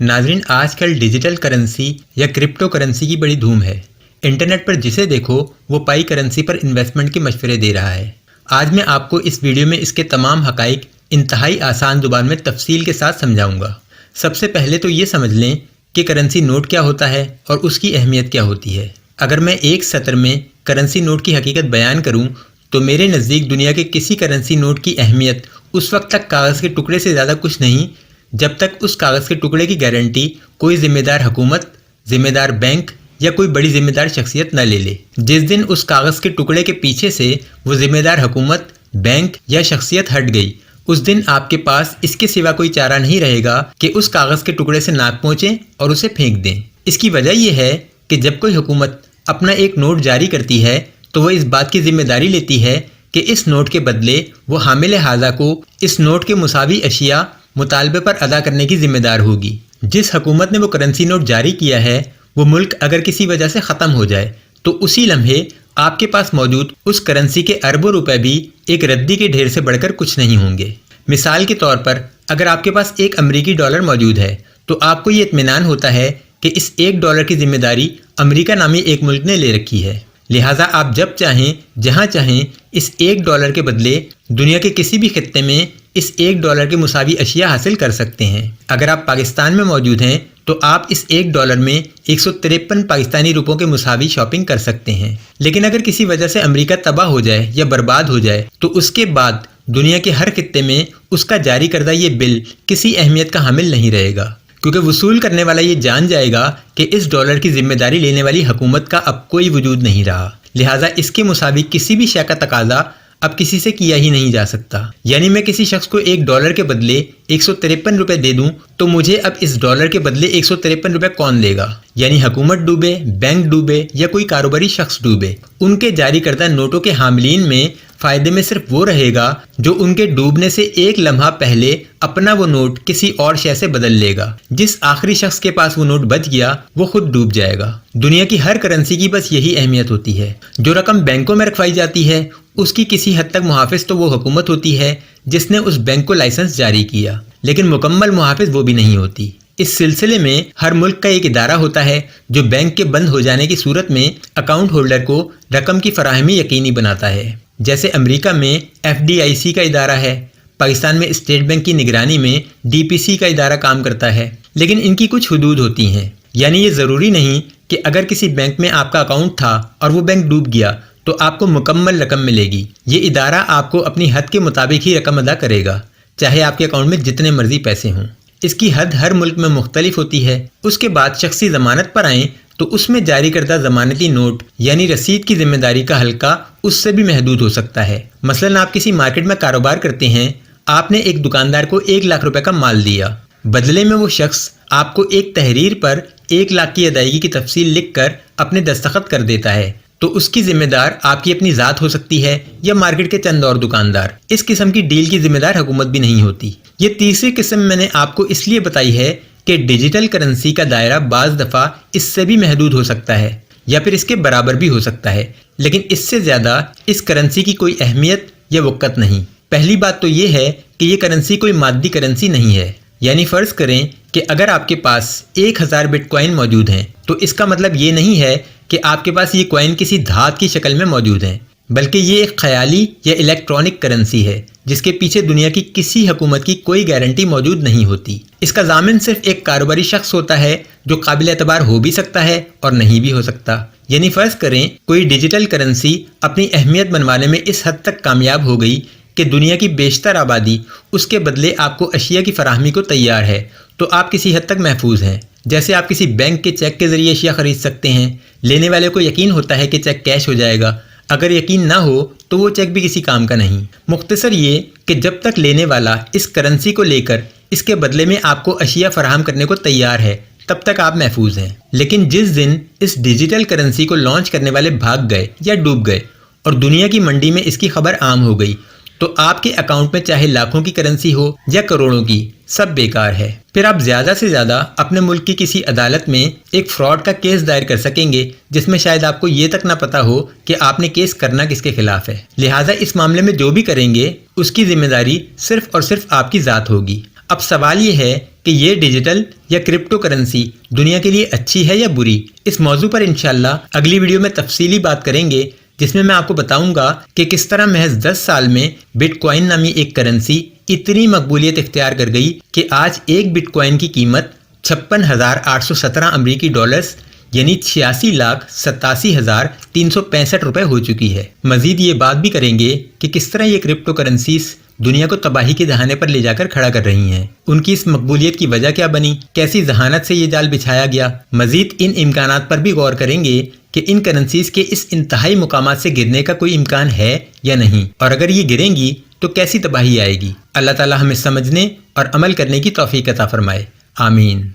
ناظرین، آج کل ڈیجیٹل کرنسی یا کرپٹو کرنسی کی بڑی دھوم ہے۔ انٹرنیٹ پر جسے دیکھو وہ پائی کرنسی پر انویسٹمنٹ کے مشورے دے رہا ہے۔ آج میں آپ کو اس ویڈیو میں اس کے تمام حقائق انتہائی آسان زبان میں تفصیل کے ساتھ سمجھاؤں گا۔ سب سے پہلے تو یہ سمجھ لیں کہ کرنسی نوٹ کیا ہوتا ہے اور اس کی اہمیت کیا ہوتی ہے۔ اگر میں ایک سطر میں کرنسی نوٹ کی حقیقت بیان کروں تو میرے نزدیک دنیا کے کسی کرنسی نوٹ کی اہمیت اس وقت تک کاغذ کے ٹکڑے سے زیادہ کچھ نہیں جب تک اس کاغذ کے ٹکڑے کی گارنٹی کوئی ذمہ دار حکومت، ذمہ دار بینک یا کوئی بڑی ذمہ دار شخصیت نہ لے لے۔ جس دن اس کاغذ کے ٹکڑے کے پیچھے سے وہ ذمہ دار حکومت، بینک یا شخصیت ہٹ گئی، اس دن آپ کے پاس اس کے سوا کوئی چارہ نہیں رہے گا کہ اس کاغذ کے ٹکڑے سے ناک پہنچیں اور اسے پھینک دیں۔ اس کی وجہ یہ ہے کہ جب کوئی حکومت اپنا ایک نوٹ جاری کرتی ہے تو وہ اس بات کی ذمہ داری لیتی ہے کہ اس نوٹ کے بدلے وہ حامل ہاذا کو اس نوٹ کے مساوی اشیاء مطالبے پر ادا کرنے کی ذمہ دار ہوگی۔ جس حکومت نے وہ کرنسی نوٹ جاری کیا ہے وہ ملک اگر کسی وجہ سے ختم ہو جائے تو اسی لمحے آپ کے پاس موجود اس کرنسی کے اربوں روپے بھی ایک ردی کے ڈھیر سے بڑھ کر کچھ نہیں ہوں گے۔ مثال کے طور پر اگر آپ کے پاس ایک امریکی ڈالر موجود ہے تو آپ کو یہ اطمینان ہوتا ہے کہ اس ایک ڈالر کی ذمہ داری امریکہ نامی ایک ملک نے لے رکھی ہے، لہٰذا آپ جب چاہیں جہاں چاہیں اس ایک ڈالر کے بدلے دنیا کے کسی بھی خطے میں اس ایک ڈالر کے مساوی اشیاء حاصل کر سکتے ہیں۔ اگر آپ پاکستان میں موجود ہیں تو آپ اس ایک ڈالر میں 153 پاکستانی روپوں کے مساوی شاپنگ کر سکتے ہیں۔ لیکن اگر کسی وجہ سے امریکہ تباہ ہو جائے یا برباد ہو جائے تو اس کے بعد دنیا کے ہر خطے میں اس کا جاری کردہ یہ بل کسی اہمیت کا حامل نہیں رہے گا، کیونکہ وصول کرنے والا یہ جان جائے گا کہ اس ڈالر کی ذمہ داری لینے والی حکومت کا اب کوئی وجود نہیں رہا، لہٰذا اس کے مساوی کسی بھی شے کا تقاضا اب کسی سے کیا ہی نہیں جا سکتا۔ یعنی میں کسی شخص کو ایک ڈالر کے بدلے 153 روپے دے دوں تو مجھے اب اس ڈالر کے بدلے 153 روپے کون دے گا؟ یعنی حکومت ڈوبے، بینک ڈوبے یا کوئی کاروباری شخص ڈوبے، ان کے جاری کردہ نوٹوں کے حاملین میں فائدے میں صرف وہ رہے گا جو ان کے ڈوبنے سے ایک لمحہ پہلے اپنا وہ نوٹ کسی اور شے سے بدل لے گا۔ جس آخری شخص کے پاس وہ نوٹ بچ گیا وہ خود ڈوب جائے گا۔ دنیا کی ہر کرنسی کی بس یہی اہمیت ہوتی ہے۔ جو رقم بینکوں میں رکھوائی جاتی ہے اس کی کسی حد تک محافظ تو وہ حکومت ہوتی ہے جس نے اس بینک کو لائسنس جاری کیا، لیکن مکمل محافظ وہ بھی نہیں ہوتی۔ اس سلسلے میں ہر ملک کا ایک ادارہ ہوتا ہے جو بینک کے بند ہو جانے کی صورت میں اکاؤنٹ ہولڈر کو رقم کی فراہمی یقینی بناتا ہے۔ جیسے امریکہ میں FDIC کا ادارہ ہے، پاکستان میں اسٹیٹ بینک کی نگرانی میں DPC کا ادارہ کام کرتا ہے، لیکن ان کی کچھ حدود ہوتی ہیں۔ یعنی یہ ضروری نہیں کہ اگر کسی بینک میں آپ کا اکاؤنٹ تھا اور وہ بینک ڈوب گیا تو آپ کو مکمل رقم ملے گی۔ یہ ادارہ آپ کو اپنی حد کے مطابق ہی رقم ادا کرے گا، چاہے آپ کے اکاؤنٹ میں جتنے مرضی پیسے ہوں۔ اس کی حد ہر ملک میں مختلف ہوتی ہے۔ اس کے بعد شخصی ضمانت پر آئیں تو اس میں جاری کردہ ضمانتی نوٹ یعنی رسید کی ذمہ داری کا حلقہ اس سے بھی محدود ہو سکتا ہے۔ مثلاً آپ کسی مارکیٹ میں کاروبار کرتے ہیں، آپ نے ایک دکاندار کو 1 لاکھ روپے کا مال دیا، بدلے میں وہ شخص آپ کو ایک تحریر پر 1 لاکھ کی ادائیگی کی تفصیل لکھ کر اپنے دستخط کر دیتا ہے، تو اس کی ذمہ دار آپ کی اپنی ذات ہو سکتی ہے یا مارکیٹ کے چند اور دکاندار۔ اس قسم کی ڈیل کی ذمہ دار حکومت بھی نہیں ہوتی۔ یہ تیسری قسم میں نے آپ کو اس لیے بتائی ہے کہ ڈیجیٹل کرنسی کا دائرہ بعض دفعہ اس سے بھی محدود ہو سکتا ہے یا پھر اس کے برابر بھی ہو سکتا ہے، لیکن اس سے زیادہ اس کرنسی کی کوئی اہمیت یا وقت نہیں۔ پہلی بات تو یہ ہے کہ یہ کرنسی کوئی مادی کرنسی نہیں ہے۔ یعنی فرض کریں کہ اگر آپ کے پاس 1000 بٹ کوائن موجود ہیں تو اس کا مطلب یہ نہیں ہے کہ آپ کے پاس یہ کوائن کسی دھات کی شکل میں موجود ہیں، بلکہ یہ ایک خیالی یا الیکٹرانک کرنسی ہے جس کے پیچھے دنیا کی کسی حکومت کی کوئی گارنٹی موجود نہیں ہوتی۔ اس کا ضامن صرف ایک کاروباری شخص ہوتا ہے جو قابل اعتبار ہو بھی سکتا ہے اور نہیں بھی ہو سکتا۔ یعنی فرض کریں کوئی ڈیجیٹل کرنسی اپنی اہمیت بنوانے میں اس حد تک کامیاب ہو گئی کہ دنیا کی بیشتر آبادی اس کے بدلے آپ کو اشیاء کی فراہمی کو تیار ہے، تو آپ کسی حد تک محفوظ ہیں۔ جیسے آپ کسی بینک کے چیک کے ذریعے اشیاء خرید سکتے ہیں، لینے والے کو یقین ہوتا ہے کہ چیک کیش ہو جائے گا، اگر یقین نہ ہو تو وہ چیک بھی کسی کام کا نہیں۔ مختصر یہ کہ جب تک لینے والا اس کرنسی کو لے کر اس کے بدلے میں آپ کو اشیاء فراہم کرنے کو تیار ہے تب تک آپ محفوظ ہیں۔ لیکن جس دن اس ڈیجیٹل کرنسی کو لانچ کرنے والے بھاگ گئے یا ڈوب گئے اور دنیا کی منڈی میں اس کی خبر عام ہو گئی تو آپ کے اکاؤنٹ میں چاہے لاکھوں کی کرنسی ہو یا کروڑوں کی، سب بیکار ہے۔ پھر آپ زیادہ سے زیادہ اپنے ملک کی کسی عدالت میں ایک فراڈ کا کیس دائر کر سکیں گے جس میں شاید آپ کو یہ تک نہ پتا ہو کہ آپ نے کیس کرنا کس کے خلاف ہے۔ لہٰذا اس معاملے میں جو بھی کریں گے اس کی ذمہ داری صرف اور صرف آپ کی ذات ہوگی۔ اب سوال یہ ہے کہ یہ ڈیجیٹل یا کرپٹو کرنسی دنیا کے لیے اچھی ہے یا بری۔ اس موضوع پر انشاءاللہ اگلی ویڈیو میں تفصیلی بات کریں گے، جس میں آپ کو بتاؤں گا کہ کس طرح محض 10 سال میں بٹ کوائن نامی ایک کرنسی اتنی مقبولیت اختیار کر گئی کہ آج ایک بٹ کوائن کی قیمت 56,817 امریکی ڈالرز یعنی 86,87,365 روپے ہو چکی ہے۔ مزید یہ بات بھی کریں گے کہ کس طرح یہ کرپٹو کرنسیز دنیا کو تباہی کے دہانے پر لے جا کر کھڑا کر رہی ہیں، ان کی اس مقبولیت کی وجہ کیا بنی، کیسی ذہانت سے یہ جال بچھایا گیا۔ مزید ان امکانات پر بھی غور کریں گے کہ ان کرنسیز کے اس انتہائی مقامات سے گرنے کا کوئی امکان ہے یا نہیں، اور اگر یہ گریں گی تو کیسی تباہی آئے گی۔ اللہ تعالی ہمیں سمجھنے اور عمل کرنے کی توفیق عطا فرمائے، آمین۔